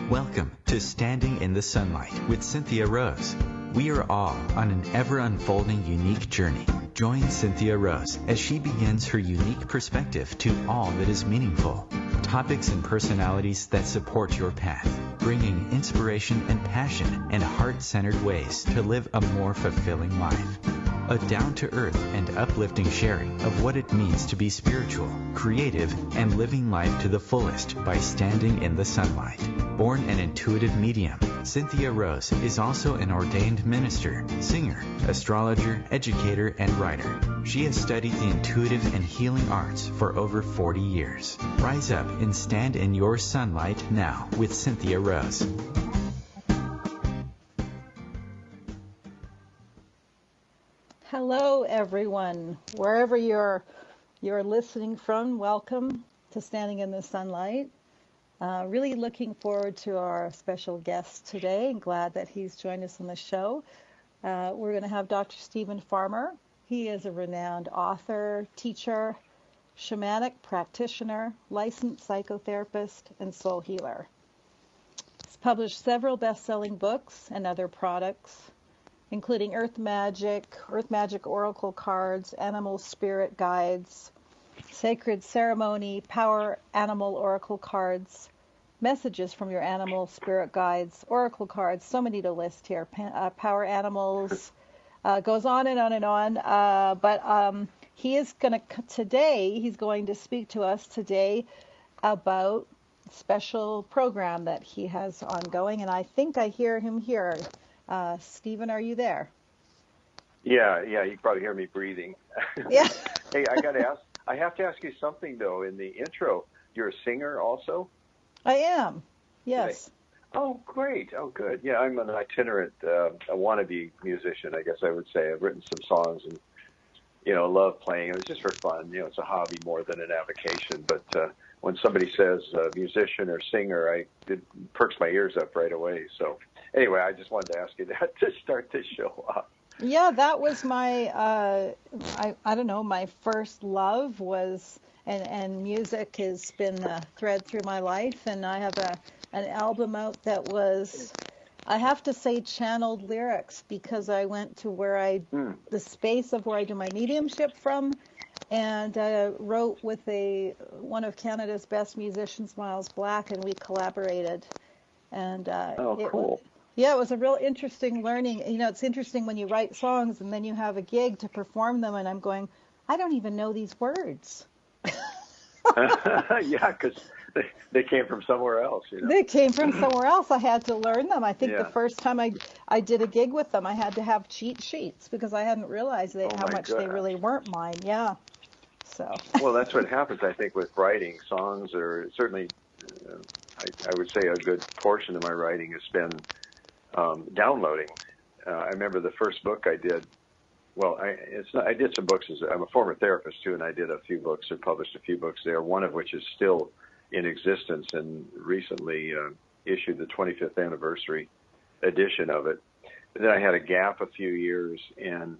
Welcome to Standing in the Sunlight with Cynthia Rose. We are all on an ever-unfolding unique journey. Join Cynthia Rose as she begins her unique perspective to all that is meaningful. Topics and personalities that support your path, bringing inspiration and passion and heart-centered ways to live a more fulfilling life. A down-to-earth and uplifting sharing of what it means to be spiritual, creative, and living life to the fullest by standing in the sunlight. Born an intuitive medium, Cynthia Rose is also an ordained minister, singer, astrologer, educator, and writer. She has studied the intuitive and healing arts for over 40 years. Rise up and stand in your sunlight now with Cynthia Rose. Hello, everyone. Wherever you're listening from, welcome to Standing in the Sunlight. Really looking forward to our special guest today, and glad that he's joined us on the show. We're going to have Dr. Stephen Farmer. He is a renowned author, teacher, shamanic practitioner, licensed psychotherapist, and soul healer. He's published several best-selling books and other products, including Earth Magic Oracle Cards, Animal Spirit Guides, Sacred Ceremony, Power Animal Oracle Cards, Messages from Your Animal Spirit Guides, Oracle Cards, so many to list here, Power Animals, goes on and on and on. But he is going to, he's going to speak to us today about a special program that he has ongoing, and I think I hear him here. Stephen, are you there? Yeah, you can probably hear me breathing. Yeah. Hey, I have to ask you something though. In the intro, you're a singer also? I am. Yes. Oh, great. Oh, good. Yeah, I'm an itinerant, a wannabe musician, I guess I would say. I've written some songs and, love playing. It was just for fun. It's a hobby more than an avocation. But when somebody says musician or singer, it perks my ears up right away. So anyway, I just wanted to ask you that to start this show off. Yeah, that was my, I don't know, my first love was, and music has been a thread through my life. And I have an album out that was, I have to say, channeled lyrics, because I went to the space of where I do my mediumship from, and wrote with one of Canada's best musicians, Miles Black, and we collaborated. And cool. Yeah, it was a real interesting learning. It's interesting when you write songs and then you have a gig to perform them, and I'm going, I don't even know these words. Yeah, because they came from somewhere else. They came from somewhere else. I had to learn them. I think the first time I did a gig with them, I had to have cheat sheets because I hadn't realized how much they really weren't mine. Yeah. So. Well, that's what happens, I think, with writing songs, or certainly, I would say a good portion of my writing has been downloading. I remember the first book I did. Well, I did some books. I'm a former therapist too, and I did a few books or published a few books there. One of which is still in existence and recently issued the 25th anniversary edition of it. But then I had a gap a few years, and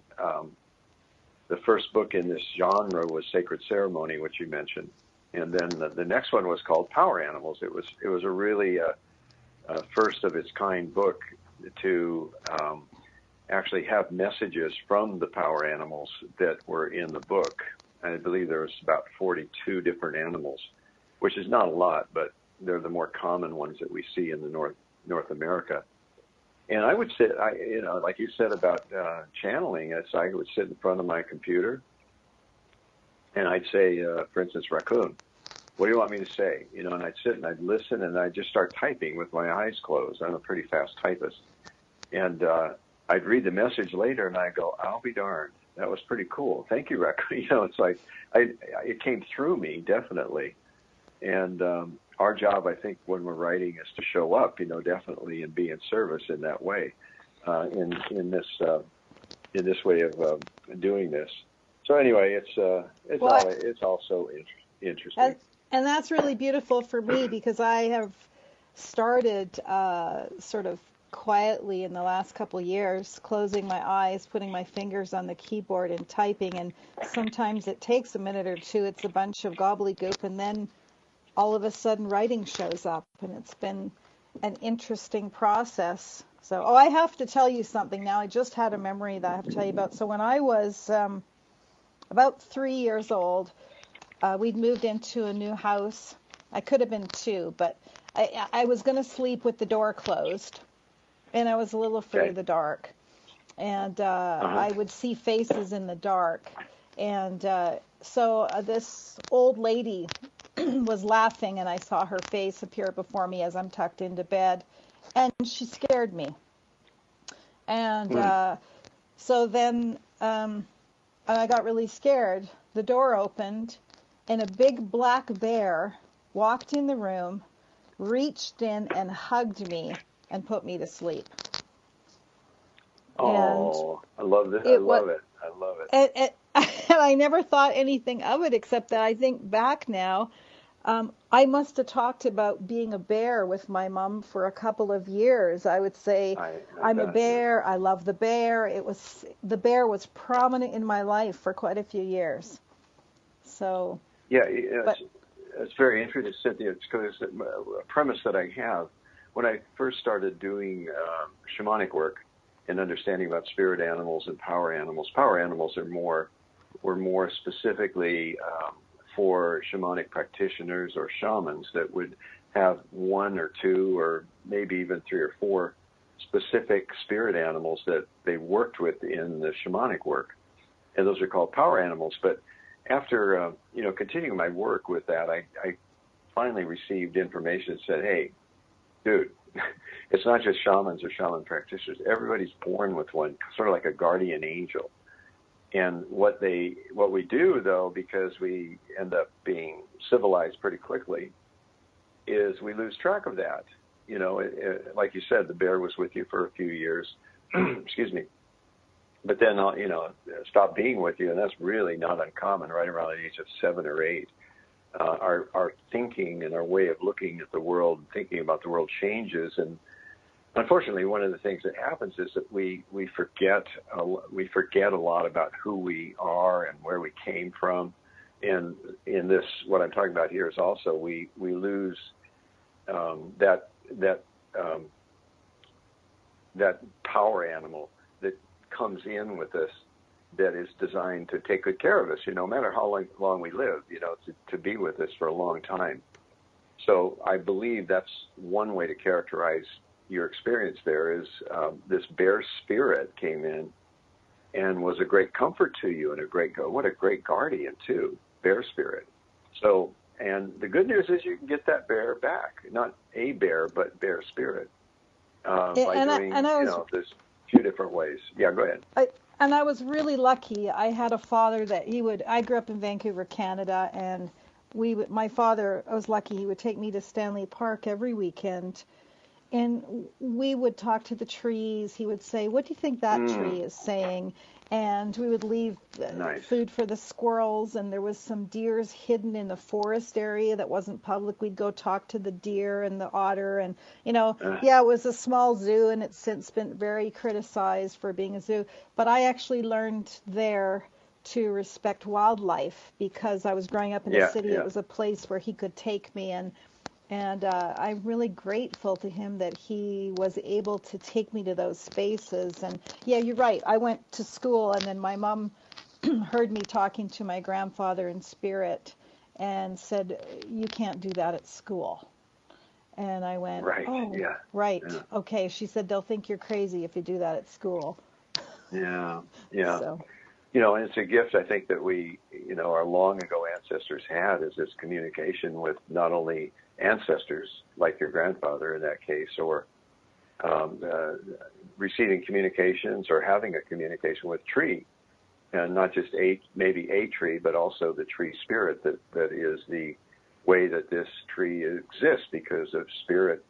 the first book in this genre was Sacred Ceremony, which you mentioned, and then the next one was called Power Animals. It was a really first of its kind book to actually have messages from the power animals that were in the book. I believe there was about 42 different animals, which is not a lot, but they're the more common ones that we see in the North America. And I would sit, like you said about channeling, I would sit in front of my computer, and I'd say, for instance, raccoon. What do you want me to say? And I'd sit and I'd listen, and I'd just start typing with my eyes closed. I'm a pretty fast typist. And I'd read the message later, and I'd go, I'll be darned. That was pretty cool. Thank you, Raccoon. It's like it came through me, definitely. And our job, I think, when we're writing is to show up, definitely, and be in service in that way, in this way of doing this. So anyway, it's also interesting. And that's really beautiful for me, because I have started sort of quietly in the last couple years, closing my eyes, putting my fingers on the keyboard and typing, and sometimes it takes a minute or two. It's a bunch of gobbledygook, and then all of a sudden writing shows up, and an interesting process. So, I have to tell you something now. I just had a memory that I have to tell you about. So when I was about 3 years old, we'd moved into a new house. I could have been 2, but I was going to sleep with the door closed, and I was a little afraid of the dark. And I would see faces in the dark. And so this old lady was laughing, and I saw her face appear before me as I'm tucked into bed, and she scared me. And so then I got really scared. The door opened, and a big black bear walked in the room, reached in and hugged me and put me to sleep. Oh, I love this. I love it. And I never thought anything of it, except that I think back now, I must have talked about being a bear with my mom for a couple of years. I would say, I'm a bear. I love the bear. The bear was prominent in my life for quite a few years. So yeah, it's very interesting, Cynthia. It's because a premise that I have when I first started doing shamanic work and understanding about spirit animals and power animals. Power animals were more specifically for shamanic practitioners or shamans that would have 1 or 2 or maybe even 3 or 4 specific spirit animals that they worked with in the shamanic work, and those are called power animals. But after continuing my work with that, I finally received information that said, "Hey, dude, it's not just shamans or shaman practitioners. Everybody's born with one, sort of like a guardian angel." And what we do, though, because we end up being civilized pretty quickly, is we lose track of that. Like you said, the bear was with you for a few years, excuse me, but then stop being with you, and that's really not uncommon. Right around the age of 7 or 8, our thinking and our way of looking at the world, and thinking about the world changes. And unfortunately, one of the things that happens is that we forget a lot about who we are and where we came from. And in this, what I'm talking about here is also we lose that power animal that comes in with us, that is designed to take good care of us. No matter how long we live, to be with us for a long time. So I believe that's one way to characterize your experience there is this bear spirit came in and was a great comfort to you, and what a great guardian too, bear spirit. So, and the good news is you can get that bear back, not a bear, but bear spirit, by doing, there's a few different ways. Yeah, go ahead. I was really lucky. I had a father that I grew up in Vancouver, Canada, and my father, I was lucky, he would take me to Stanley Park every weekend. And we would talk to the trees. He would say, "What do you think that tree is saying?" And we would leave food for the squirrels. And there was some deers hidden in the forest area that wasn't public. We'd go talk to the deer and the otter. And, it was a small zoo, and it's since been very criticized for being a zoo. But I actually learned there to respect wildlife because I was growing up in a city. It was a place where he could take me, and I'm really grateful to him that he was able to take me to those spaces. And yeah, you're right. I went to school, and then my mom heard me talking to my grandfather in spirit and said, "You can't do that at school." And I went, "Right, right, yeah. Okay." She said, "They'll think you're crazy if you do that at school." Yeah. So. And it's a gift, I think, that we, our long ago ancestors had, is this communication with not only ancestors, like your grandfather in that case, or receiving communications or having a communication with tree, and not just maybe a tree, but also the tree spirit that is the way that this tree exists because of spirit,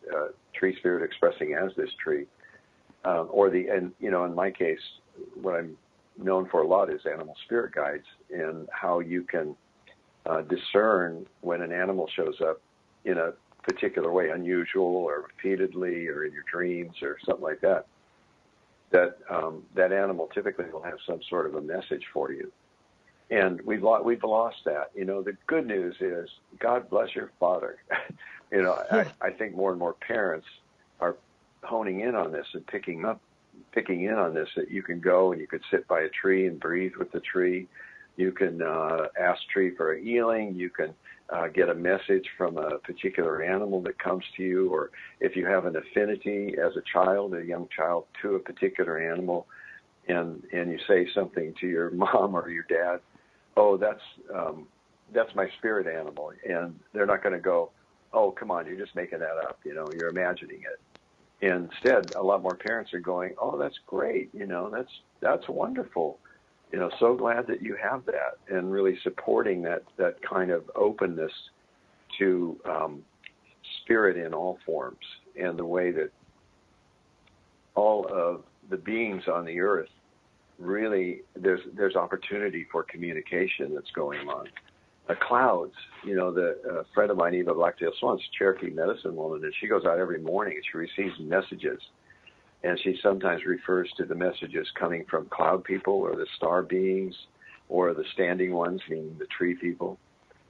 tree spirit expressing as this tree, in my case, what I'm known for a lot is animal spirit guides, and how you can discern when an animal shows up in a particular way, unusual or repeatedly, or in your dreams or something like that. That animal typically will have some sort of a message for you, and we've lost that. The good news is, God bless your father. I think more and more parents are honing in on this and picking in on this, that you can go and you could sit by a tree and breathe with the tree. You can ask tree for a healing. You can get a message from a particular animal that comes to you, or if you have an affinity as a child, a young child, to a particular animal, and you say something to your mom or your dad, oh, that's my spirit animal, and they're not going to go, oh, come on, you're just making that up, you're imagining it. Instead, a lot more parents are going, oh, that's great, that's wonderful. So glad that you have that, and really supporting that kind of openness to spirit in all forms, and the way that all of the beings on the earth, really, there's opportunity for communication that's going on. The clouds, a friend of mine, Eva Blacktail Swan's a Cherokee medicine woman, and she goes out every morning and she receives messages. And she sometimes refers to the messages coming from cloud people, or the star beings, or the standing ones, meaning the tree people.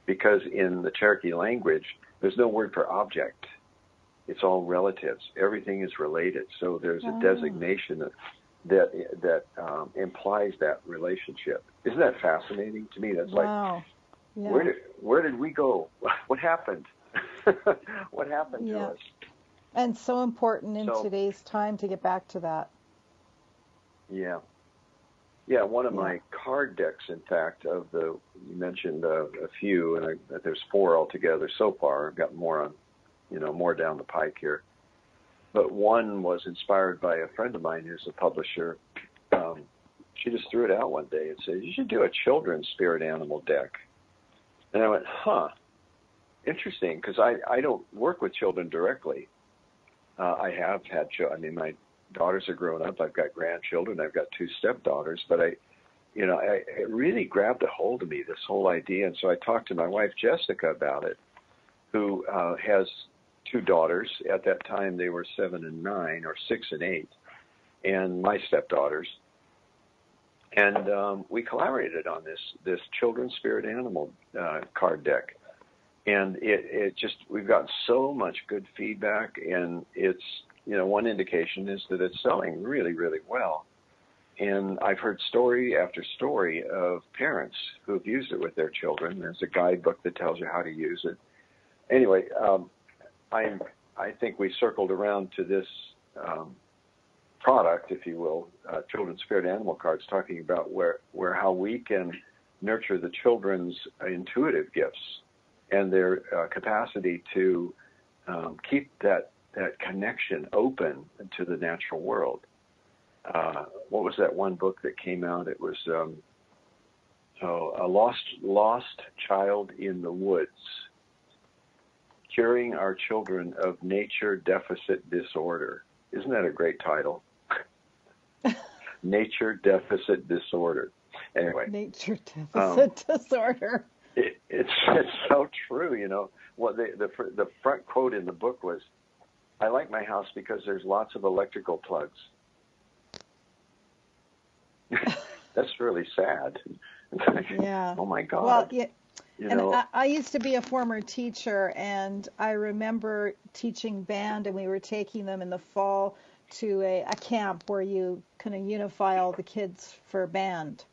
Because in the Cherokee language, there's no word for object. It's all relatives. Everything is related. So there's a designation that implies that relationship. Isn't that fascinating? To me, that's wow. Yeah. Where did we go? What happened? What happened to us? And so important in today's time to get back to that. Yeah. Yeah, one of my card decks, in fact, you mentioned a few, and there's 4 altogether so far. I've got more more down the pike here. But one was inspired by a friend of mine who's a publisher. She just threw it out one day and said, you should do a children's spirit animal deck. And I went, interesting, because I don't work with children directly. I have had children. My daughters are grown up. I've got grandchildren. I've got 2 stepdaughters. But it really grabbed a hold of me, this whole idea. And so I talked to my wife, Jessica, about it, who has 2 daughters. At that time, they were 7 and 9, or 6 and 8, and my stepdaughters. And we collaborated on this children's spirit animal card deck. And it just, we've gotten so much good feedback, and it's, one indication is that it's selling really, really well. And I've heard story after story of parents who have used it with their children. There's a guidebook that tells you how to use it. Anyway, I think we circled around to this product, if you will, children's spirit animal cards, talking about how we can nurture the children's intuitive gifts and their capacity to keep that connection open to the natural world. What was that one book that came out? It was A Lost Child in the Woods, Curing Our Children of Nature Deficit Disorder. Isn't that a great title? Nature Deficit Disorder. Anyway. Nature Deficit Disorder. It's so true, Well, the front quote in the book was, I like my house because there's lots of electrical plugs. That's really sad. Yeah. Oh, my God. Well, yeah. I used to be a former teacher, and I remember teaching band, and we were taking them in the fall to a camp where you kind of unify all the kids for band.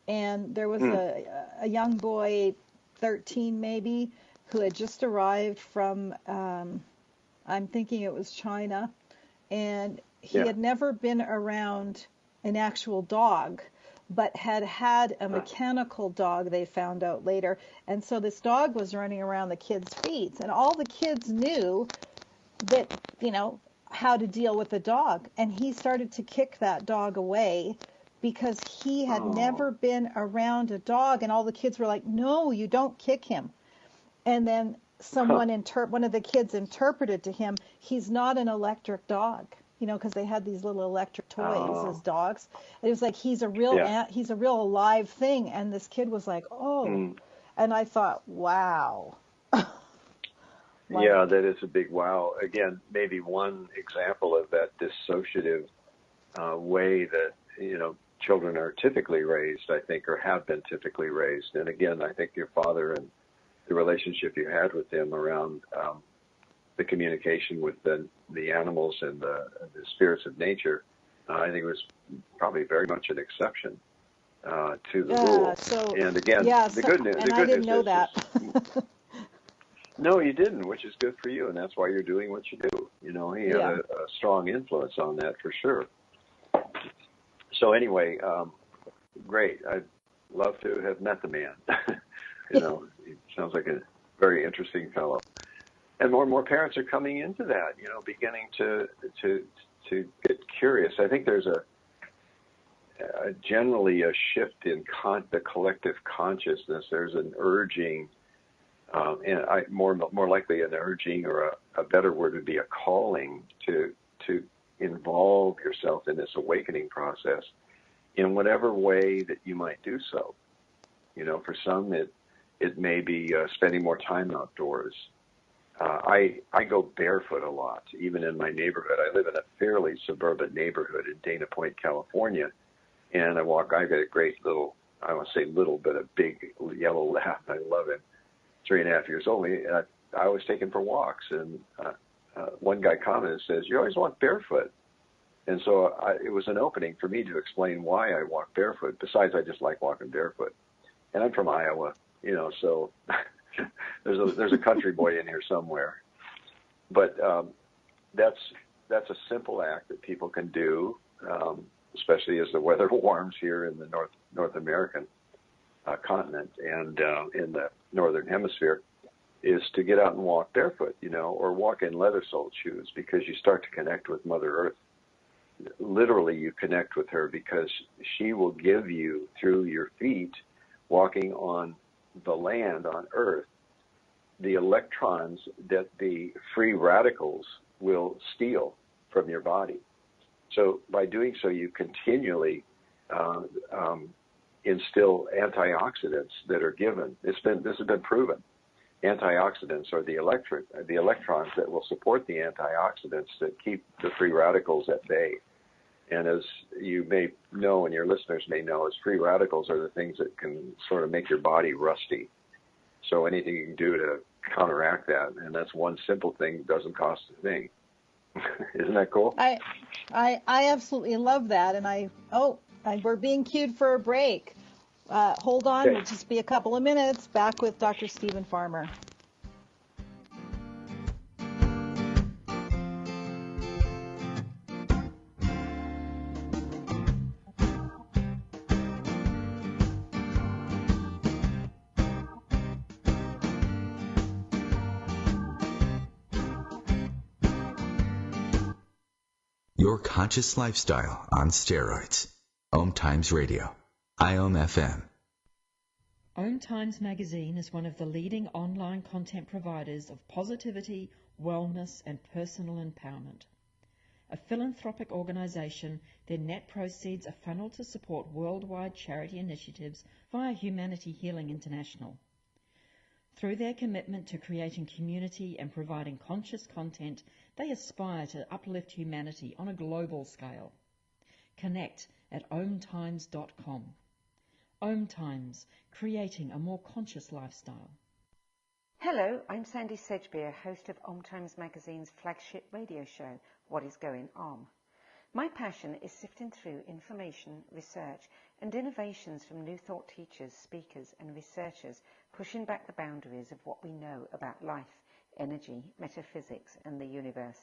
And there was a young boy, 13 maybe, who had just arrived from, I'm thinking it was China, and he had never been around an actual dog, but had a mechanical dog, they found out later. And so this dog was running around the kids' feet, and all the kids knew that, how to deal with the dog. And he started to kick that dog away because he had never been around a dog, and all the kids were like, no, you don't kick him. And then one of the kids interpreted to him, he's not an electric dog, because they had these little electric toys as dogs. And it was like, he's a real alive thing. And this kid was like, and I thought, wow. Yeah, that is a big wow. Again, maybe one example of that dissociative way that, children are typically raised, I think, or have been typically raised. And again, I think your father and the relationship you had with him around the communication with the animals and the spirits of nature, I think it was probably very much an exception to the rule. And again, the good news. And I didn't know that. No, you didn't, which is good for you, and that's why you're doing what you do. You know, he had a strong influence on that for sure. So anyway, great. I'd love to have met the man. You know, he sounds like a very interesting fellow. And more parents are coming into that, you know, beginning to get curious. I think there's generally a shift in the collective consciousness. There's an urging, and more likely an urging, or a better word would be a calling to involve yourself in this awakening process in whatever way that you might do so. You know, for some it may be spending more time outdoors. I go barefoot a lot, even in my neighborhood. I live in a fairly suburban neighborhood in Dana Point, California, and I've got a great little, I want to say little, but a big yellow lab. I love him. 3.5 years old. I always take him for walks, and one guy commented and says, "You always walk barefoot." And so it was an opening for me to explain why I walk barefoot. Besides, I just like walking barefoot. And I'm from Iowa, you know, so there's a country boy in here somewhere. But that's a simple act that people can do, especially as the weather warms here in the North American continent and in the northern hemisphere, is to get out and walk barefoot, you know, or walk in leather-soled shoes, because you start to connect with Mother Earth. Literally, you connect with her because she will give you, through your feet, walking on the land, on Earth, the electrons that the free radicals will steal from your body. So by doing so, you continually instill antioxidants that are given. This has been proven. Antioxidants are the electrons that will support the antioxidants that keep the free radicals at bay. And as you may know, and your listeners may know, as free radicals are the things that can sort of make your body rusty. So anything you can do to counteract that, and that's one simple thing, doesn't cost a thing. Isn't that cool? I absolutely love that. And we're being cued for a break. Hold on, Okay. We'll just be a couple of minutes. Back with Dr. Stephen Farmer. Your conscious lifestyle on steroids. OMTimes Radio. IOM FM. OMTimes magazine is one of the leading online content providers of positivity, wellness, and personal empowerment. A philanthropic organization, their net proceeds are funneled to support worldwide charity initiatives via Humanity Healing International. Through their commitment to creating community and providing conscious content, they aspire to uplift humanity on a global scale. Connect at omtimes.com. OMTimes, creating a more conscious lifestyle. Hello, I'm Sandy Sedgbeer, host of OMTimes magazine's flagship radio show, What is Going On? My passion is sifting through information, research, and innovations from new thought teachers, speakers, and researchers, pushing back the boundaries of what we know about life, energy, metaphysics, and the universe.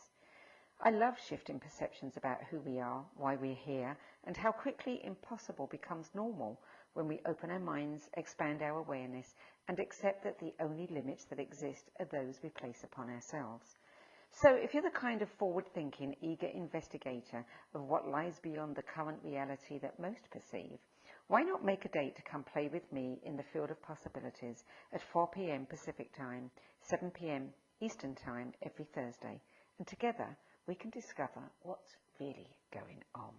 I love shifting perceptions about who we are, why we're here, and how quickly impossible becomes normal when we open our minds, expand our awareness, and accept that the only limits that exist are those we place upon ourselves. So if you're the kind of forward-thinking, eager investigator of what lies beyond the current reality that most perceive, why not make a date to come play with me in the field of possibilities at 4 p.m. Pacific Time, 7 p.m. Eastern Time every Thursday, and together we can discover what's really going on.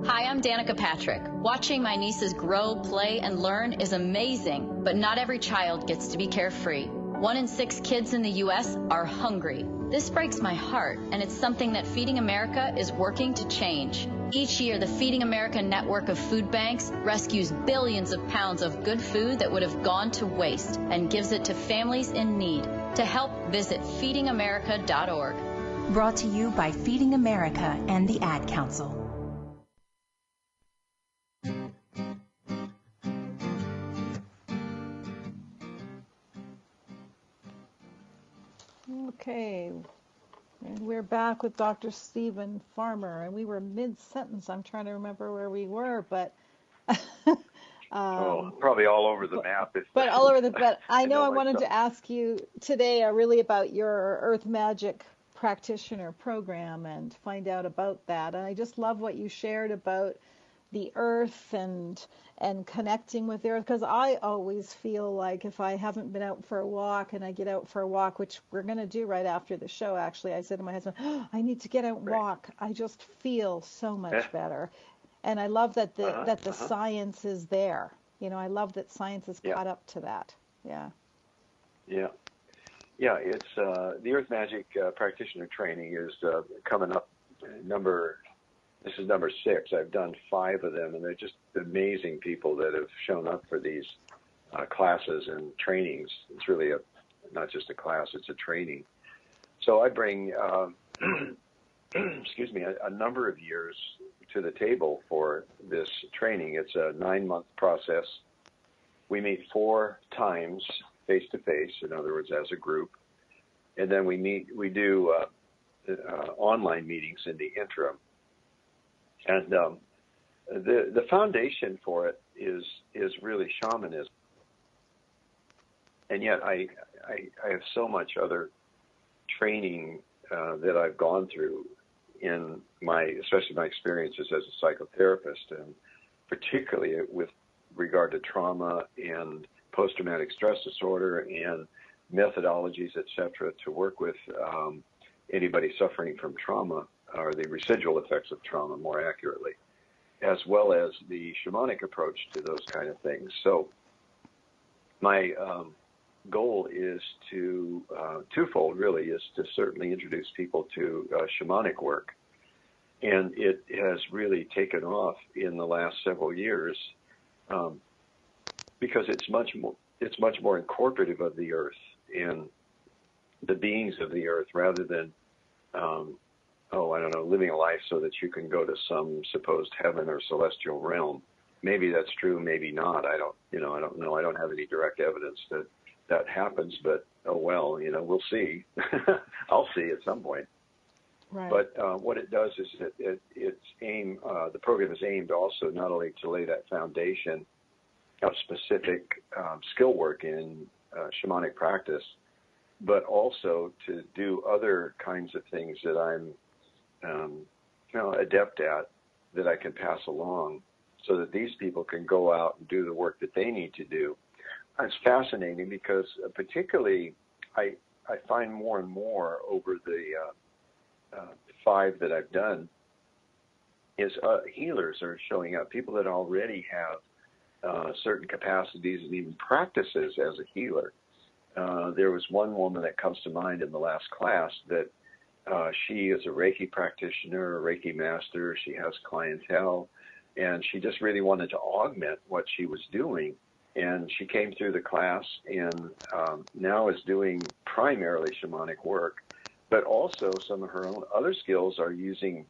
Hi, I'm Danica Patrick. Watching my nieces grow, play, and learn is amazing, but not every child gets to be carefree. 1 in 6 kids in the U.S. are hungry. This breaks my heart, and it's something that Feeding America is working to change. Each year, the Feeding America network of food banks rescues billions of pounds of good food that would have gone to waste and gives it to families in need. To help, visit feedingamerica.org. Brought to you by Feeding America and the Ad Council. Okay, and we're back with Dr. Stephen Farmer, and we were mid-sentence. I'm trying to remember where we were, but probably all over the map. But all over the. But I know I wanted to ask you today, really about your Earth Magic Practitioner program and find out about that. And I just love what you shared about the Earth and connecting with the Earth, because I always feel like if I haven't been out for a walk and I get out for a walk, which we're going to do right after the show, actually, I said to my husband, I need to get out and walk. I just feel so much better. And I love that the science is there. You know, I love that science has caught up to that. Yeah. It's the Earth Magic Practitioner training is coming up. This is number 6. I've done 5 of them, and they're just amazing people that have shown up for these classes and trainings. It's really not just a class; it's a training. So I bring, excuse me, a number of years to the table for this training. It's a 9-month process. We meet 4 times face-to-face, in other words, as a group. And then we do online meetings in the interim. And the foundation for it is really shamanism. And yet I have so much other training that I've gone through in especially my experiences as a psychotherapist, and particularly with regard to trauma and post-traumatic stress disorder and methodologies, etc., to work with anybody suffering from trauma, or the residual effects of trauma more accurately, as well as the shamanic approach to those kind of things. So my goal is to twofold, really, is to certainly introduce people to shamanic work. And it has really taken off in the last several years because it's much more incorporative of the earth and the beings of the earth, rather than living a life so that you can go to some supposed heaven or celestial realm. Maybe that's true, maybe not. I don't know. I don't have any direct evidence that happens, but we'll see. I'll see at some point. Right. But what it does is the program is aimed also not only to lay that foundation of specific skill work in shamanic practice, but also to do other kinds of things that I'm adept at, that I can pass along, so that these people can go out and do the work that they need to do. It's fascinating because particularly I find more and more over the 5 that I've done is healers are showing up, people that already have certain capacities and even practices as a healer. There was one woman that comes to mind in the last class that she is a Reiki practitioner, a Reiki master. She has clientele, and she just really wanted to augment what she was doing. And she came through the class and now is doing primarily shamanic work, but also some of her own other skills are using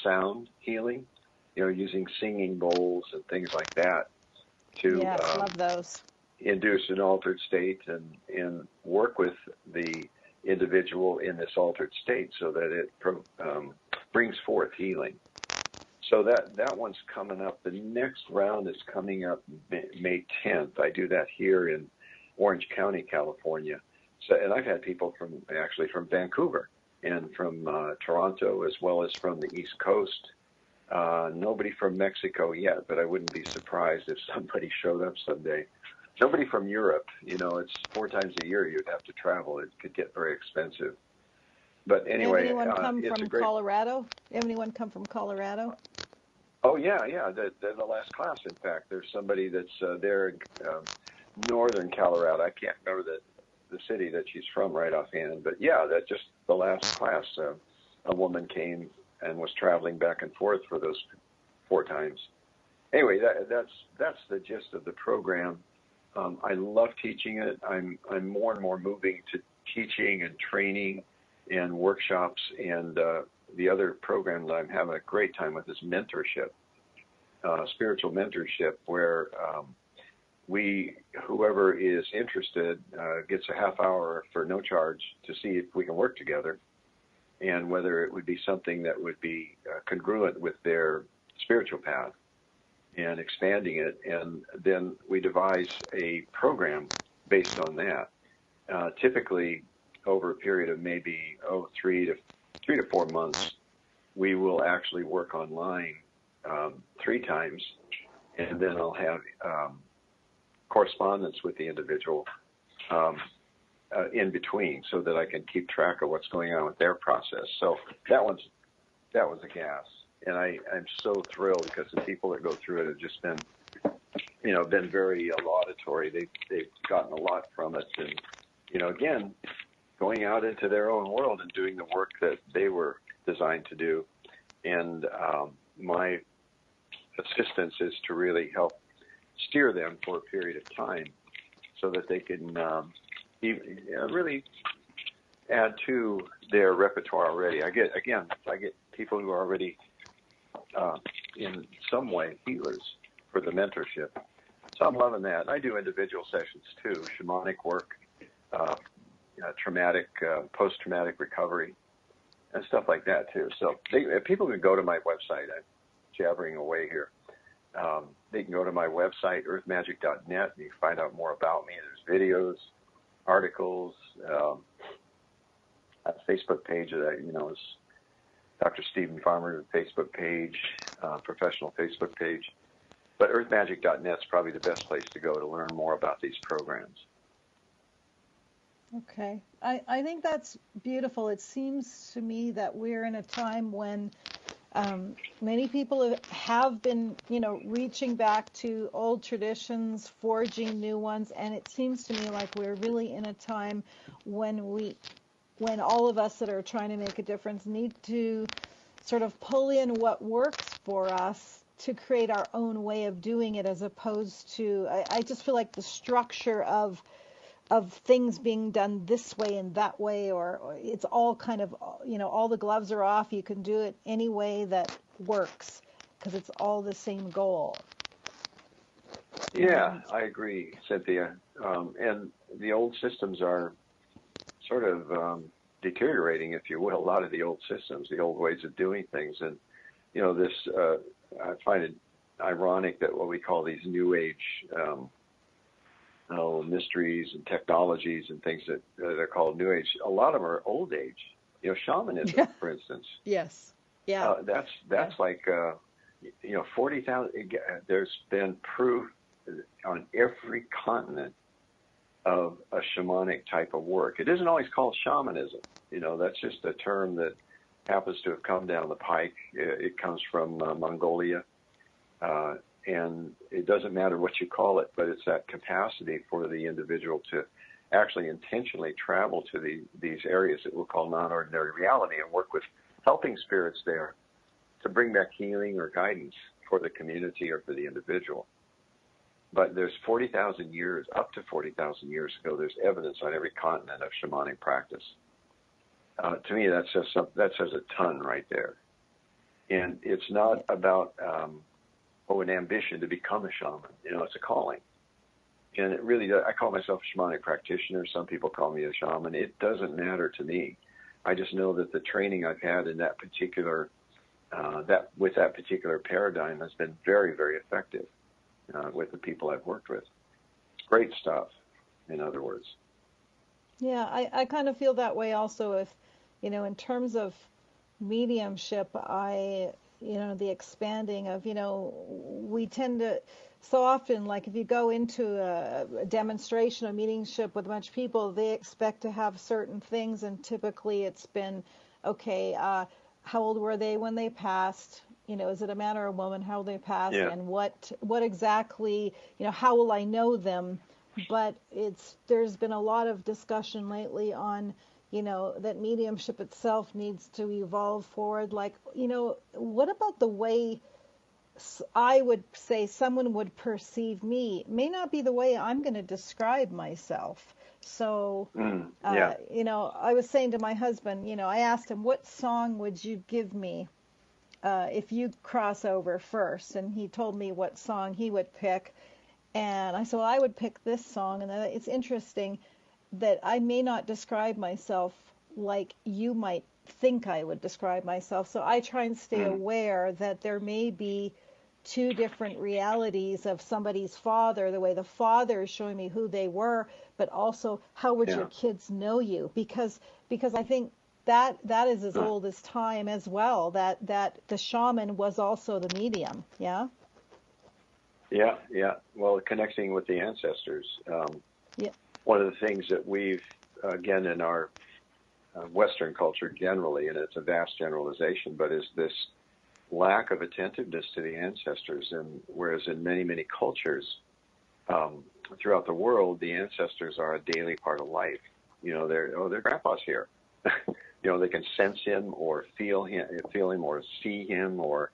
sound healing, using singing bowls and things like that to love those. Induce an altered state and work with the individual in this altered state so that it brings forth healing. So that one's coming up. The next round is coming up May 10th. I do that here in Orange County, California. So, and I've had people from Vancouver and from Toronto, as well as from the East Coast. Nobody from Mexico yet, but I wouldn't be surprised if somebody showed up someday. Nobody from Europe. It's 4 times a year you'd have to travel. It could get very expensive. But anyway, anyone come from Colorado? Anyone come from Colorado? Oh yeah. They're the last class. In fact, there's somebody that's there in northern Colorado. I can't remember the city that she's from right offhand. But yeah, that's just the last class. A woman came and was traveling back and forth for those 4 times. Anyway, that's the gist of the program. I love teaching it. I'm more and more moving teaching and training and workshops, and the other program that I'm having a great time with is mentorship, spiritual mentorship, where whoever is interested gets a half hour for no charge to see if we can work together, and whether it would be something that would be congruent with their spiritual path and expanding it. And then we devise a program based on that. Typically, over a period of maybe 3 to 4 months, we will actually work online 3 times, and then I'll have correspondence with the individual in between, so that I can keep track of what's going on with their process. So that was a gas, and I'm so thrilled because the people that go through it have just been very laudatory. They've gotten a lot from it, and again, going out into their own world and doing the work that they were designed to do. And my assistance is to really help steer them for a period of time, so that they can really add to their repertoire already. I get people who are already in some way healers for the mentorship. So I'm loving that. I do individual sessions too, shamanic work, traumatic, post-traumatic recovery, and stuff like that too. So people can go to my website. I'm jabbering away here. They can go to my website, earthmagic.net, and you can find out more about me. There's videos, articles, a Facebook page that is Dr. Stephen Farmer's Facebook page, professional Facebook page. But earthmagic.net is probably the best place to go to learn more about these programs. Okay. I think that's beautiful. It seems to me that we're in a time when many people have been, reaching back to old traditions, forging new ones, and it seems to me like we're really in a time when all of us that are trying to make a difference need to sort of pull in what works for us to create our own way of doing it, as opposed to, I just feel like the structure of things being done this way and that way, or it's all kind of, all the gloves are off. You can do it any way that works because it's all the same goal. Yeah, I agree, Cynthia. And the old systems are sort of deteriorating, if you will, a lot of the old systems, the old ways of doing things. And, I find it ironic that what we call these new age mysteries and technologies and things that are called new age, a lot of them are old age. Shamanism, for instance. Yes. Yeah. That's like 40,000. There's been proof on every continent of a shamanic type of work. It isn't always called shamanism. That's just a term that happens to have come down the pike. It comes from Mongolia. And it doesn't matter what you call it, but it's that capacity for the individual to actually intentionally travel to these areas that we'll call non-ordinary reality and work with helping spirits there to bring back healing or guidance for the community or for the individual. But there's 40,000 years, up to 40,000 years ago, there's evidence on every continent of shamanic practice. To me, that says a ton right there. And it's not about an ambition to become a shaman. It's a calling. And it really does. I call myself a shamanic practitioner. Some people call me a shaman. It doesn't matter to me. I just know that the training I've had in that particular paradigm has been very, very effective with the people I've worked with. It's great stuff, in other words. Yeah, I kind of feel that way also. If, in terms of mediumship, the expanding of, we tend to, so often, like if you go into a demonstration or mediumship with a bunch of people, they expect to have certain things, and typically it's been, okay, how old were they when they passed? Is it a man or a woman? How they passed, yeah. And what exactly, how will I know them? But there's been a lot of discussion lately on, that mediumship itself needs to evolve forward. Like, what about the way I would say someone would perceive me may not be the way I'm going to describe myself. So, I was saying to my husband, I asked him, what song would you give me if you cross over first? And he told me what song he would pick. And I said, well, I would pick this song. And it's interesting that I may not describe myself like you might think I would describe myself. So I try and stay aware that there may be two different realities of somebody's father, the way the father is showing me who they were, but also how would your kids know you? Because I think that is as old as time as well, that the shaman was also the medium. Yeah. Well, connecting with the ancestors. One of the things that we've, again, in our Western culture generally, and it's a vast generalization, but is this lack of attentiveness to the ancestors. And whereas in many, many cultures throughout the world, the ancestors are a daily part of life. Their grandpa's here. They can sense him or feel him or see him or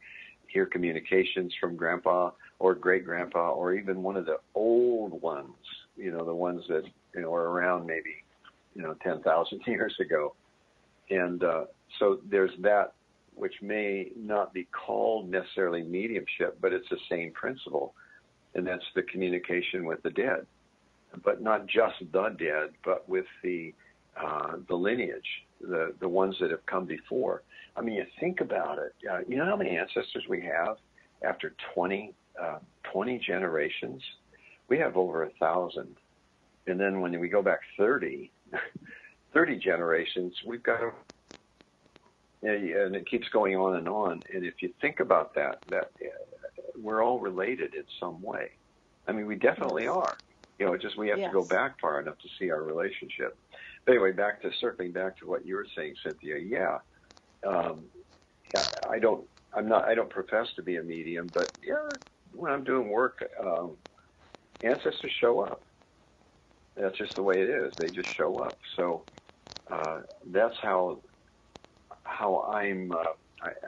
hear communications from grandpa or great grandpa or even one of the old ones, the ones that, are around maybe, 10,000 years ago. And so there's that, which may not be called necessarily mediumship, but it's the same principle. And that's the communication with the dead, but not just the dead, but with the lineage, the ones that have come before. I mean, you think about it. You know how many ancestors we have after 20 generations? We have over 1,000. And then when we go back 30 generations, we've got and it keeps going on. And if you think about that we're all related in some way. I mean, we definitely are. Just we have to go back far enough to see our relationship. But anyway, circling back to what you were saying, Cynthia. I don't profess to be a medium, but when I'm doing work, ancestors show up. That's just the way it is. They just show up. So that's how I'm.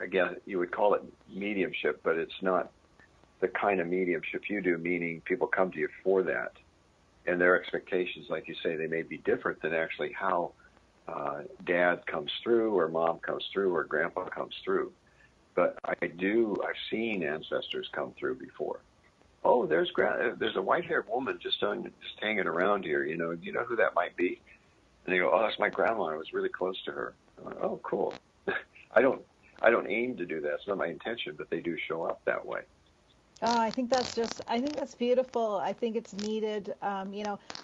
Again, you would call it mediumship, but it's not the kind of mediumship you do. Meaning, people come to you for that, and their expectations, like you say, they may be different than actually how dad comes through, or mom comes through, or grandpa comes through. But I've seen ancestors come through before. Oh, there's a white-haired woman just hanging around here. Do you know who that might be? And they go, oh, that's my grandma. I was really close to her. Oh, cool. I don't aim to do that. It's not my intention, but they do show up that way. Oh, I think that's beautiful. I think it's needed.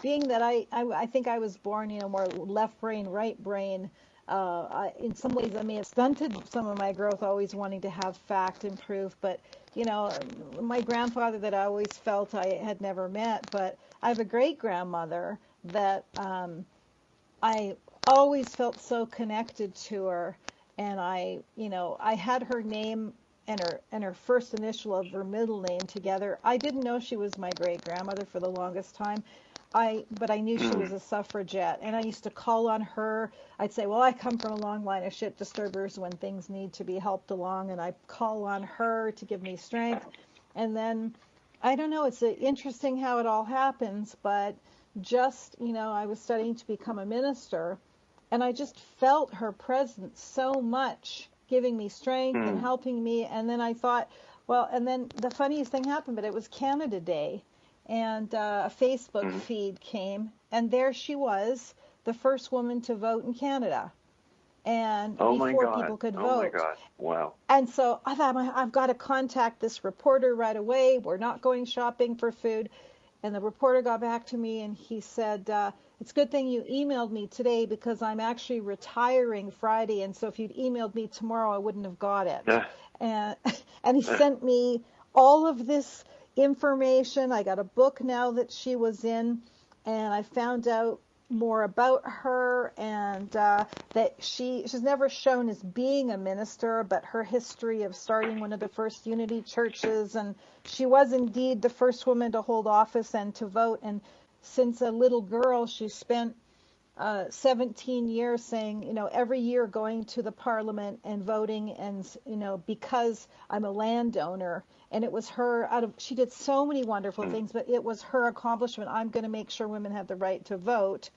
Being that I think I was born, more left brain, right brain. In some ways, I may have stunted some of my growth, always wanting to have fact and proof. But, my grandfather that I always felt I had never met. But I have a great grandmother that I always felt so connected to her. And I had her name and her first initial of her middle name together. I didn't know she was my great grandmother for the longest time. But I knew she was a suffragette, and I used to call on her. I'd say, well, I come from a long line of shit disturbers when things need to be helped along, and I call on her to give me strength. And then, I don't know, it's interesting how it all happens, but just, I was studying to become a minister, and I just felt her presence so much, giving me strength and helping me. And then I thought, well, and then the funniest thing happened, but it was Canada Day. And a Facebook feed came, and there she was, the first woman to vote in Canada. And before people could vote. Oh, my God. Wow. And so I thought, I've got to contact this reporter right away. We're not going shopping for food. And the reporter got back to me, and he said, it's a good thing you emailed me today because I'm actually retiring Friday. And so if you'd emailed me tomorrow, I wouldn't have got it. And he sent me all of this information. I got a book now that she was in, and I found out more about her, and that she's never shown as being a minister, but her history of starting one of the first Unity churches, and she was indeed the first woman to hold office and to vote. And since a little girl, she spent 17 years saying, every year going to the parliament and voting and, because I'm a landowner. And it was she did so many wonderful things, but it was her accomplishment. I'm going to make sure women have the right to vote.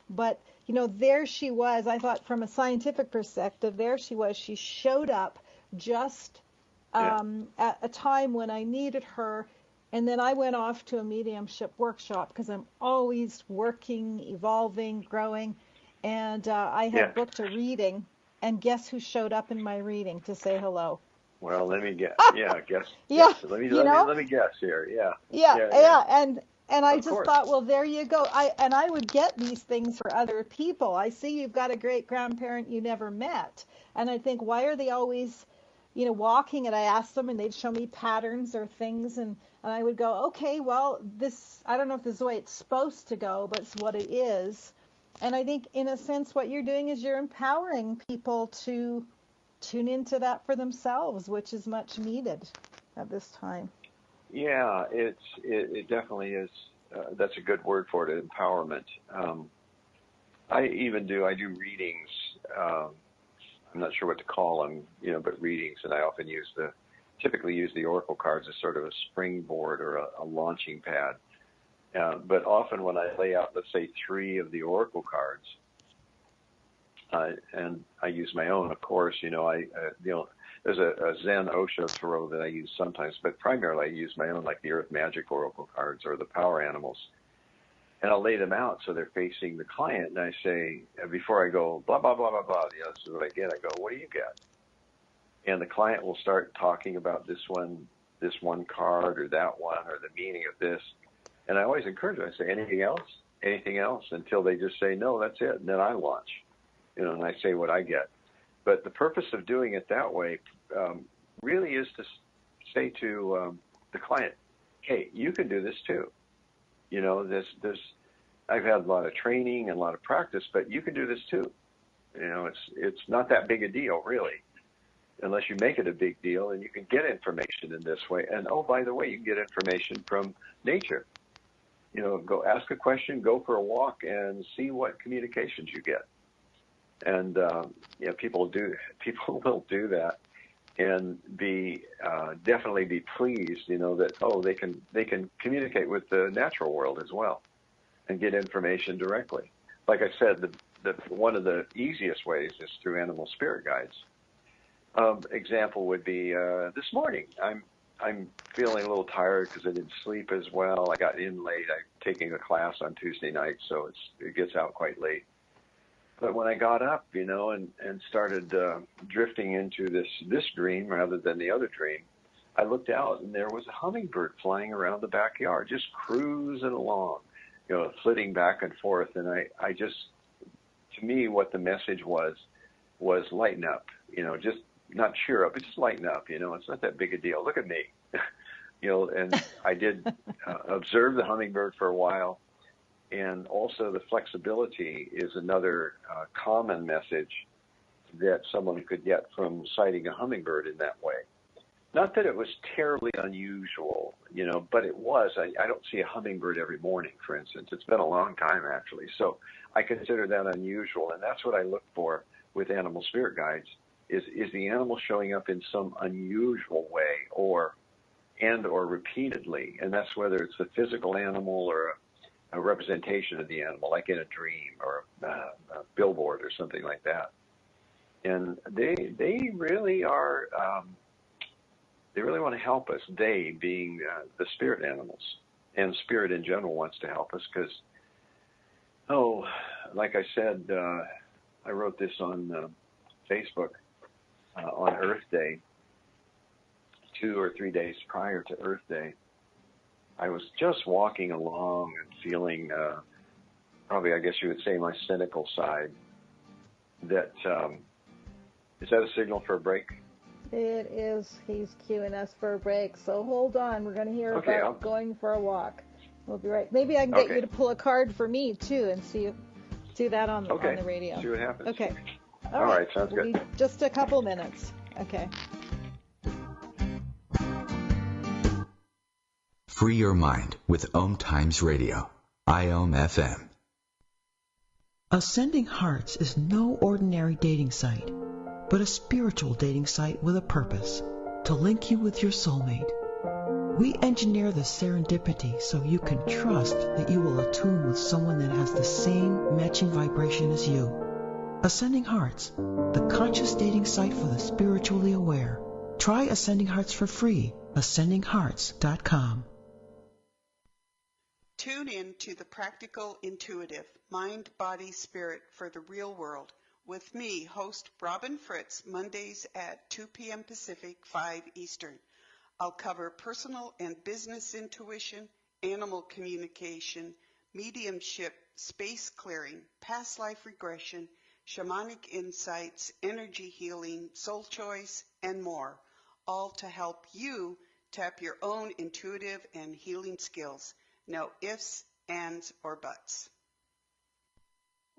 But, there she was. I thought from a scientific perspective, there she was. She showed up just at a time when I needed her. And then I went off to a mediumship workshop because I'm always working, evolving, growing. And I had booked a reading. And guess who showed up in my reading to say hello? Well, let me guess. Guess. Yeah. Let me guess here. And I just thought, well, there you go. I would get these things for other people. I see you've got a great grandparent you never met. And I think, why are they always, walking? And I asked them, and they'd show me patterns or things. And I would go, okay, well, I don't know if this is the way it's supposed to go, but it's what it is. And I think, in a sense, what you're doing is you're empowering people to tune into that for themselves, which is much needed at this time. Yeah, it definitely is. That's a good word for it, empowerment. I do readings. I'm not sure what to call them, but readings, and I often typically use the oracle cards as sort of a springboard or a launching pad. But often when I lay out, let's say, 3 of the oracle cards, and I use my own, of course, there's a Zen Osho tarot that I use sometimes, but primarily I use my own, like the Earth Magic oracle cards or the Power Animals. And I'll lay them out so they're facing the client, and I say, before I go, blah, blah, blah, blah, blah, this is what I get, I go, what do you get? And the client will start talking about this one card or that one or the meaning of this. And I always encourage them. I say, anything else, until they just say, no, that's it. And then I launch, and I say what I get. But the purpose of doing it that way really is to say to the client, hey, you can do this too. I've had a lot of training and a lot of practice, but you can do this too. It's not that big a deal, really, unless you make it a big deal, and you can get information in this way. And, oh, by the way, you can get information from nature. Go ask a question, go for a walk, and see what communications you get. And people will do that and definitely be pleased, that they can communicate with the natural world as well and get information directly. Like I said, one of the easiest ways is through animal spirit guides. Example would be this morning. I'm feeling a little tired because I didn't sleep as well. I got in late. I'm taking a class on Tuesday night, so it gets out quite late. But when I got up, and started drifting into this dream rather than the other dream, I looked out and there was a hummingbird flying around the backyard, just cruising along, flitting back and forth. And I just, to me, what the message was lighten up, just not cheer up, but just lighten up. It's not that big a deal. Look at me, and I did observe the hummingbird for a while. And also the flexibility is another common message that someone could get from sighting a hummingbird in that way. Not that it was terribly unusual, but it was. I don't see a hummingbird every morning, for instance. It's been a long time, actually. So I consider that unusual, and that's what I look for with animal spirit guides, is the animal showing up in some unusual way or repeatedly. And that's whether it's a physical animal or a representation of the animal, like in a dream or a billboard or something like that. And they really are, they really want to help us, they being the spirit animals. And spirit in general wants to help us because, like I said, I wrote this on Facebook on Earth Day, 2 or 3 days prior to Earth Day. I was just walking along and feeling, probably, I guess you would say, my cynical side. Is that a signal for a break? It is. He's cueing us for a break. So hold on. We're going to hear about going for a walk. We'll be right. Maybe I can get you to pull a card for me, too, and do that on the radio. See what happens. Okay. All right. Sounds good. Just a couple minutes. Okay. Free your mind with OMTimes Radio. IOM FM. Ascending Hearts is no ordinary dating site, but a spiritual dating site with a purpose, to link you with your soulmate. We engineer the serendipity so you can trust that you will attune with someone that has the same matching vibration as you. Ascending Hearts, the conscious dating site for the spiritually aware. Try Ascending Hearts for free, ascendinghearts.com. Tune in to the Practical Intuitive, Mind, Body, Spirit for the Real World with me, host Robin Fritz, Mondays at 2 p.m. Pacific, 5 Eastern. I'll cover personal and business intuition, animal communication, mediumship, space clearing, past life regression, shamanic insights, energy healing, soul choice, and more, all to help you tap your own intuitive and healing skills. No ifs, ands, or buts.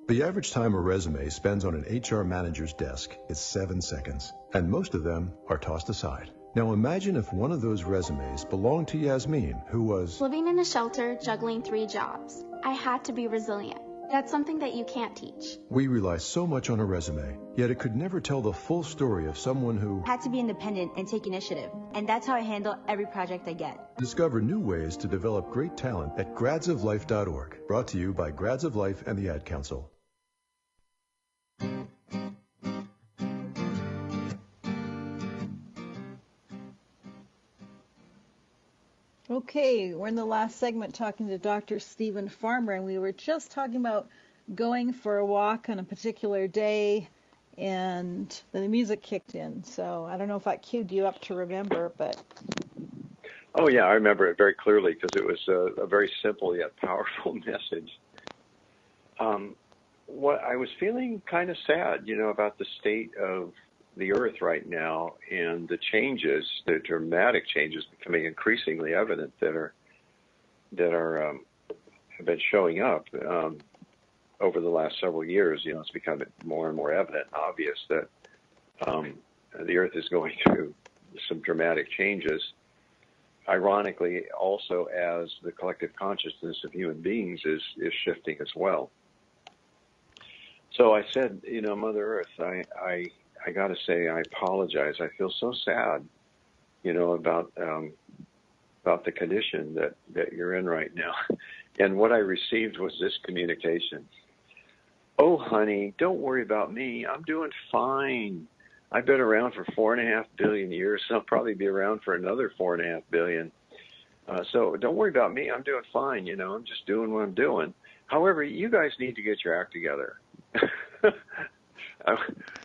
The average time a resume spends on an HR manager's desk is 7 seconds, and most of them are tossed aside. Now imagine if one of those resumes belonged to Yasmin, who was living in a shelter, juggling 3 jobs. I had to be resilient. That's something that you can't teach. We rely so much on a resume, yet it could never tell the full story of someone who had to be independent and take initiative. And that's how I handle every project I get. Discover new ways to develop great talent at gradsoflife.org. Brought to you by Grads of Life and the Ad Council. Okay, we're in the last segment talking to Dr. Stephen Farmer, and we were just talking about going for a walk on a particular day, and then the music kicked in. So I don't know if I queued you up to remember, but... Oh, yeah, I remember it very clearly because it was a very simple yet powerful message. What I was feeling kind of sad, about the state of the earth right now and the changes, the dramatic changes becoming increasingly evident that have been showing up over the last several years. It's become more and more evident and obvious that the earth is going through some dramatic changes. Ironically, also as the collective consciousness of human beings is shifting as well. So I said, Mother Earth, I got to say, I apologize. I feel so sad, about the condition that you're in right now. And what I received was this communication. Oh, honey, don't worry about me. I'm doing fine. I've been around for 4.5 billion years. I'll probably be around for another 4.5 billion. So don't worry about me. I'm doing fine. I'm just doing what I'm doing. However, you guys need to get your act together.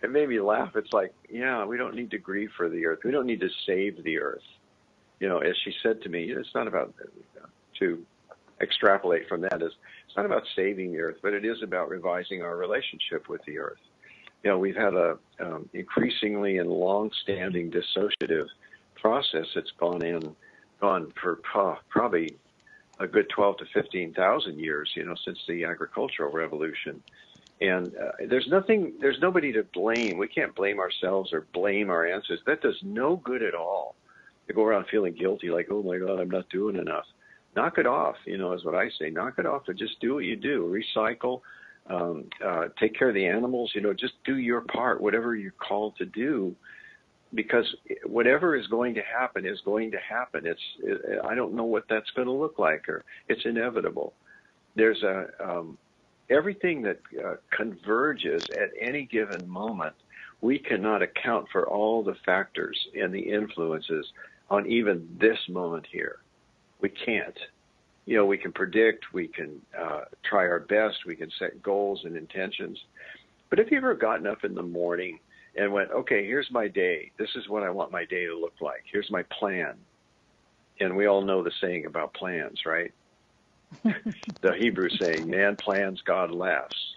It made me laugh. It's like, yeah, we don't need to grieve for the earth. We don't need to save the earth. As she said to me, it's not about, to extrapolate from that, it's not about saving the earth, but it is about revising our relationship with the earth. We've had a increasingly and long-standing dissociative process that's gone for probably a good 12 to 15,000 years, since the agricultural revolution. And there's nobody to blame. We can't blame ourselves or blame our ancestors. That does no good at all. To go around feeling guilty, like, oh my God, I'm not doing enough. Knock it off, is what I say. Knock it off and just do what you do. Recycle, take care of the animals, just do your part, whatever you're called to do, because whatever is going to happen is going to happen. I don't know what that's going to look like, or it's inevitable. There's everything that converges at any given moment. We cannot account for all the factors and the influences on even this moment here. We can't. We can predict, we can try our best, we can set goals and intentions. But if you ever gotten up in the morning and went, okay, here's my day. This is what I want my day to look like. Here's my plan. And we all know the saying about plans, right? The Hebrew saying, man plans, God laughs.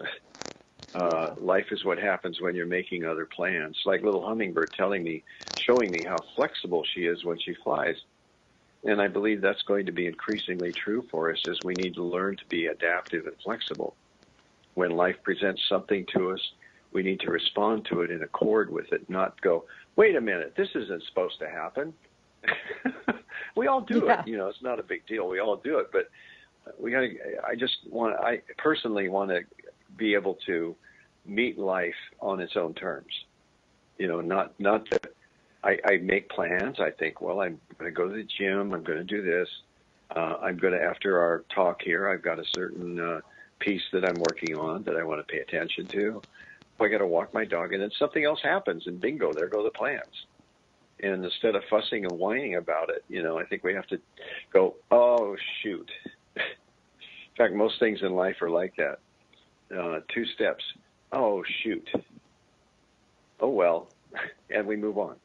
Life is what happens when you're making other plans. Like little hummingbird showing me how flexible she is when she flies. And I believe that's going to be increasingly true for us as we need to learn to be adaptive and flexible. When life presents something to us, we need to respond to it in accord with it, not go, wait a minute, this isn't supposed to happen. We all do it. It's not a big deal. We all do it. But I personally want to be able to meet life on its own terms. Not that I make plans. I think, well, I'm going to go to the gym. I'm going to do this. I'm going to, after our talk here, I've got a certain piece that I'm working on that I want to pay attention to. I got to walk my dog, and then something else happens, and bingo, there go the plans. And instead of fussing and whining about it, I think we have to go, oh, shoot. In fact, most things in life are like that. 2 steps. Oh, shoot. Oh, well. And we move on.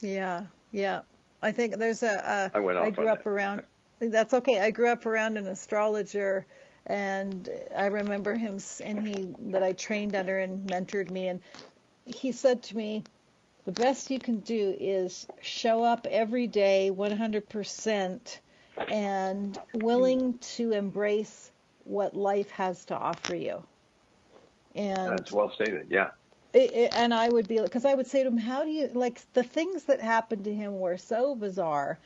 Yeah. I think there's I went off I grew on up that. around, that's okay. I grew up around an astrologer, and I remember him, that I trained under and mentored me, and he said to me, the best you can do is show up every day 100% and willing to embrace what life has to offer you. And That's well stated, yeah. And I would be, because I would say to him, how do you, like, the things that happened to him were so bizarre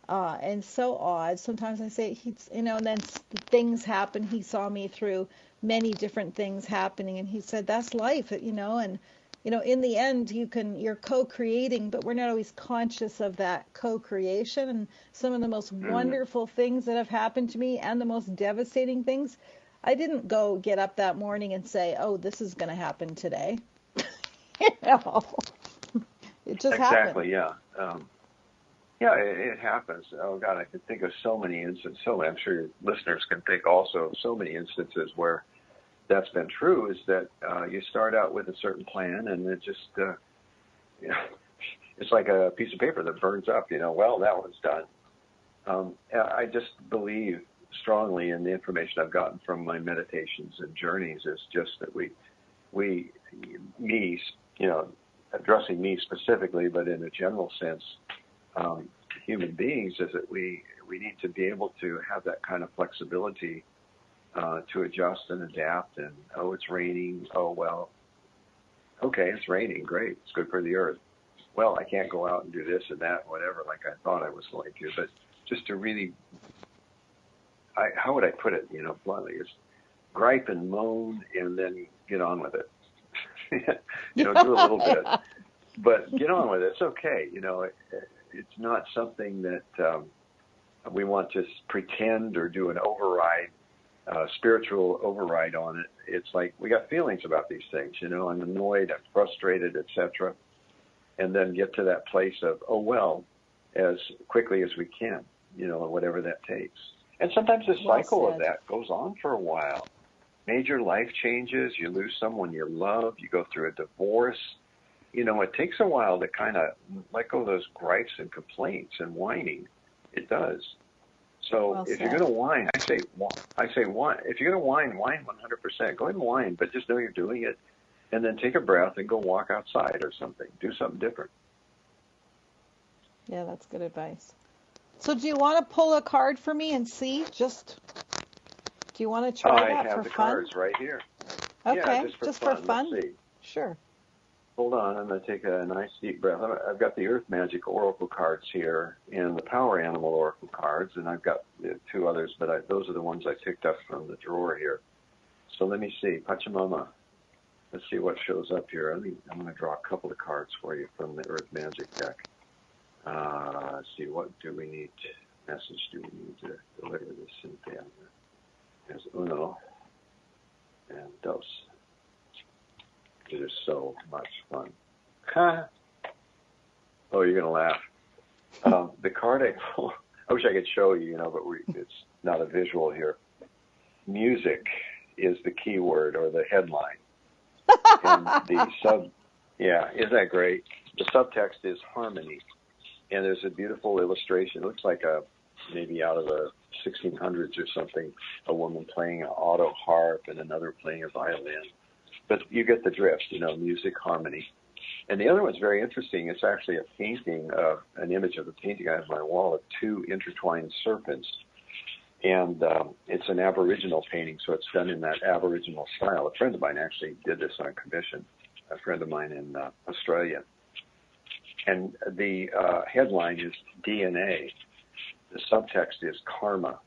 and so odd. Sometimes I say, and then things happen. He saw me through many different things happening, and he said, that's life, and, in the end, you're co-creating, but we're not always conscious of that co-creation. And some of the most wonderful things that have happened to me, and the most devastating things, I didn't go get up that morning and say, oh, this is going to happen today. It just happened. Exactly, yeah. It happens. Oh, God, I can think of so many instances. I'm sure your listeners can think also of so many instances where that's been true, is that you start out with a certain plan, and it just, it's like a piece of paper that burns up, well, that one's done. I just believe strongly in the information I've gotten from my meditations and journeys is just that me, addressing me specifically, but in a general sense, human beings, is that we need to be able to have that kind of flexibility to adjust and adapt. And, oh, it's raining. Oh, well, okay, it's raining. Great. It's good for the earth. Well, I can't go out and do this and that, whatever, like I thought I was going to. But just to really, how would I put it, bluntly, is gripe and moan and then get on with it. Do a little bit. But get on with it. It's okay. It's not something that we want to pretend or do an override, spiritual override on it. It's like we got feelings about these things. I'm annoyed, I'm frustrated, etc. And then get to that place of, oh, well, as quickly as we can, whatever that takes. And sometimes the cycle of that goes on for a while. Major life changes, you lose someone you love, you go through a divorce. It takes a while to kind of let go of those gripes and complaints and whining. It does. So if you're going to whine, I say whine. If you're going to whine 100%. Go ahead and whine, but just know you're doing it. And then take a breath and go walk outside or something. Do something different. Yeah, that's good advice. So do you want to pull a card for me and see? Do you want to try that for fun? I have the cards right here. Okay, yeah, just for fun. Let's see. Sure. Hold on, I'm going to take a nice deep breath. I've got the Earth Magic Oracle cards here and the Power Animal Oracle cards, and I've got 2 others, but those are the ones I picked up from the drawer here. So let me see. Pachamama. Let's see what shows up here. I'm going to draw a couple of cards for you from the Earth Magic deck. Let's see, what message do we need to deliver this Cynthia? There's uno and dos. It is so much fun. Oh, you're going to laugh. The card I pulled, I wish I could show you, but it's not a visual here. Music is the key word or the headline. And the isn't that great? The subtext is harmony. And there's a beautiful illustration. It looks like maybe out of the 1600s or something, a woman playing an auto harp and another playing a violin. But you get the drift, music, harmony. And the other one's very interesting. It's actually a painting, an image of a painting I have on my wall of 2 intertwined serpents. And it's an Aboriginal painting, so it's done in that Aboriginal style. A friend of mine actually did this on commission, a friend of mine in Australia. And the headline is DNA. The subtext is karma.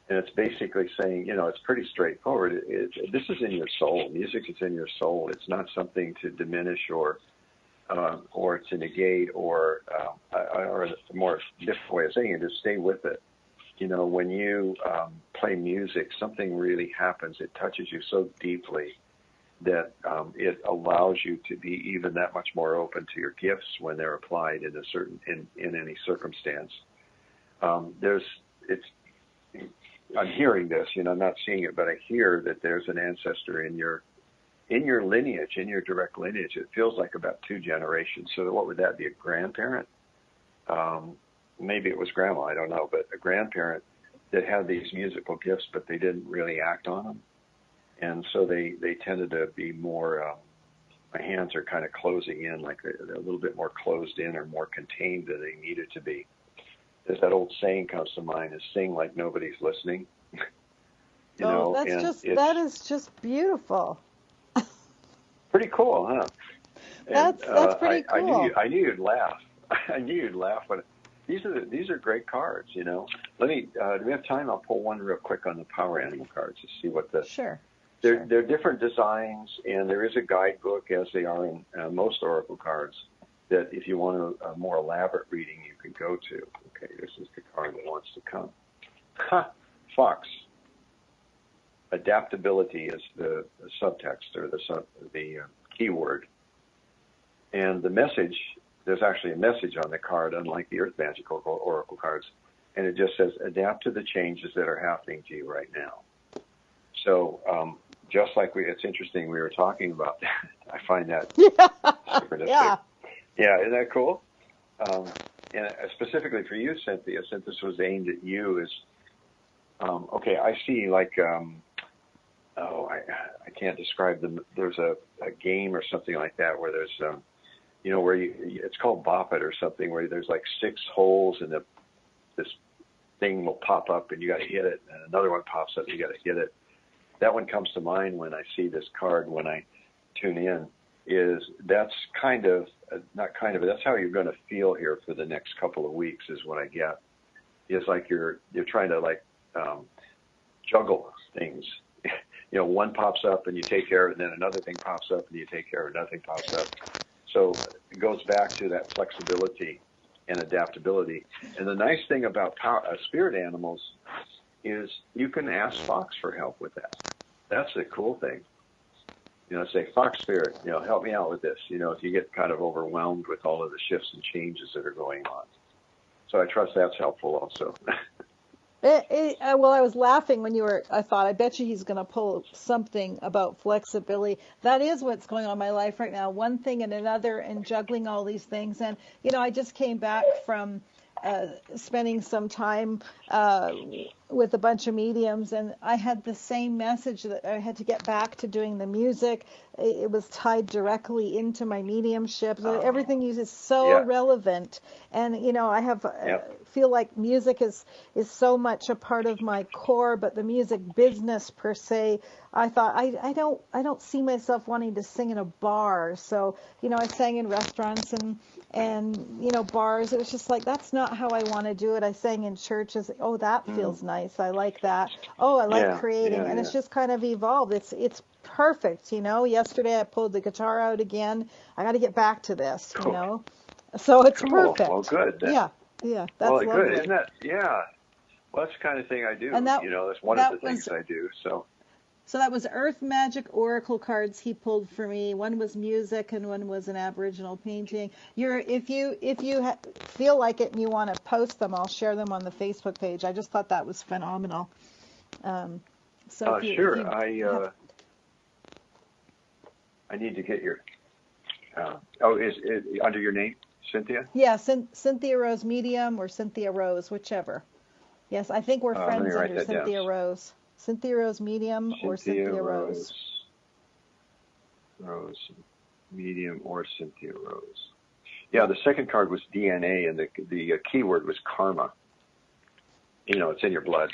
And it's basically saying, it's pretty straightforward. This is in your soul. Music is in your soul. It's not something to diminish or to negate or a more different way of saying it is stay with it. When you play music, something really happens. It touches you so deeply that it allows you to be even that much more open to your gifts when they're applied in any circumstance. I'm hearing this, I'm not seeing it, but I hear that there's an ancestor in your lineage, in your direct lineage. It feels like about 2 generations. So what would that be? A grandparent? Maybe it was grandma, I don't know, but a grandparent that had these musical gifts, but they didn't really act on them. And so they tended to be more, my hands are kind of closing in, like they're a little bit more closed in or more contained than they needed to be. There's that old saying comes to mind, is sing like nobody's listening. That is just beautiful. Pretty cool, huh? That's pretty cool. I knew you'd laugh. I knew you'd laugh when these are great cards. Let me. Do we have time? I'll pull one real quick on the power animal cards to see what the. Sure. They're different designs, and there is a guidebook, as they are in most oracle cards, that if you want a more elaborate reading, you can go to. Okay, this is the card that wants to come. Fox. Adaptability is the subtext or the keyword. And the message, there's actually a message on the card, unlike the Earth Magic oracle cards, and it just says, adapt to the changes that are happening to you right now. So just like it's interesting, we were talking about that. I find that synchronistic. Yeah, isn't that cool? And specifically for you, Cynthia, since this was aimed at you, is okay. I see like I can't describe them. There's a game or something like that where there's where it's called Bop It or something, where there's like 6 holes and this thing will pop up and you got to hit it, and another one pops up and you got to hit it. That one comes to mind when I see this card when I tune in. That's that's how you're going to feel here for the next couple of weeks is what I get. It's like you're trying to juggle things. One pops up and you take care of it, and then another thing pops up and you take care of it, another thing pops up. So it goes back to that flexibility and adaptability. And the nice thing about spirit animals is you can ask Fox for help with that. That's the cool thing. Say, Fox Spirit, help me out with this, if you get kind of overwhelmed with all of the shifts and changes that are going on. So I trust that's helpful also. Well, I was laughing when I thought, I bet you he's going to pull something about flexibility. That is what's going on in my life right now, one thing and another, and juggling all these things. And, I just came back from spending some time with a bunch of mediums, and I had the same message that I had to get back to doing the music. It was tied directly into my mediumship. So everything is so relevant, and I have feel like music is so much a part of my core, but the music business per se, I thought I don't see myself wanting to sing in a bar. So I sang in restaurants and bars. It was just like, that's not how I want to do it. I sang in churches. Oh, that feels nice. I like that. Oh, I like creating. And it's just kind of evolved. It's perfect. Yesterday I pulled the guitar out again. I got to get back to this, So it's perfect. Well, good. Yeah. That's lovely. Good. Isn't that? Yeah. Well, that's the kind of thing I do. That's one of the things I do. So that was Earth Magic Oracle cards he pulled for me. One was music and one was an Aboriginal painting. If you feel like it and you want to post them, I'll share them on the Facebook page. I just thought that was phenomenal. Sure. I need to get your. Is it under your name, Cynthia? Yeah, Cynthia Rose Medium or Cynthia Rose, whichever. Yes, I think we're friends under Cynthia Rose. Cynthia Rose Medium or Cynthia Rose? Rose Medium or Cynthia Rose. Yeah, the second card was DNA, and the keyword was karma. It's in your blood.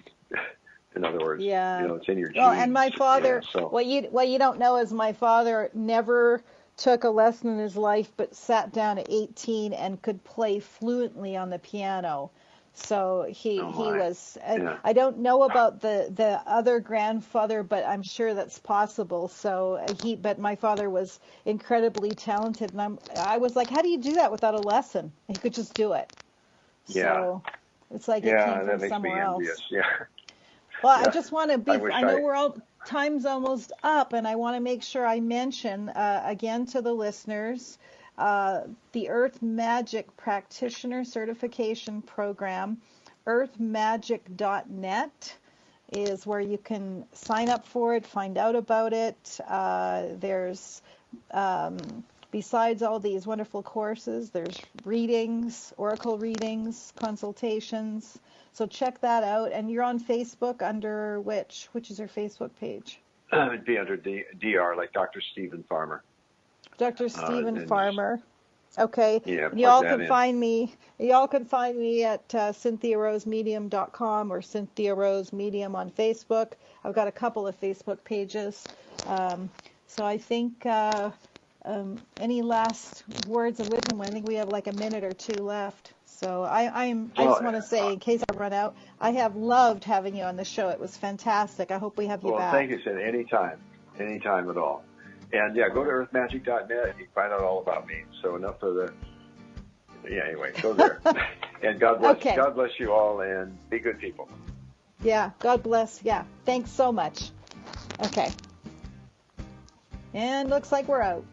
In other words, it's in your genes. Well, and my father, what you don't know is my father never took a lesson in his life, but sat down at 18 and could play fluently on the piano. So he my. was. Yeah. I don't know about the other grandfather, but I'm sure that's possible. So but my father was incredibly talented, and I was like, how do you do that without a lesson? He could just do it. Yeah. So it's like it came from somewhere else. Yeah. Well, Yeah. I just want to I know we're all time's almost up, and I want to make sure I mention again to the listeners the Earth Magic Practitioner Certification Program. earthmagic.net is where you can sign up for it, find out about it. There's besides all these wonderful courses, there's readings, oracle readings, consultations. So check that out. And you're on Facebook under which? Which is your Facebook page? It'd be under DR, like Dr. Stephen Farmer. Dr. Stephen Farmer. Okay. Yeah, and y'all can find me. Y'all can find me at CynthiaRoseMedium.com or Cynthia Rose Medium on Facebook. I've got a couple of Facebook pages. So I think any last words of wisdom? I think we have like a minute or two left. So I just want to say, in case I run out, I have loved having you on the show. It was fantastic. I hope we have you back. Well, thank you, Cindy. Anytime at all. And yeah, go to earthmagic.net. You can find out all about me. So enough of the. Yeah. Anyway, go there. And God bless. Okay. God bless you all, and be good people. Yeah. God bless. Yeah. Thanks so much. Okay. And looks like we're out.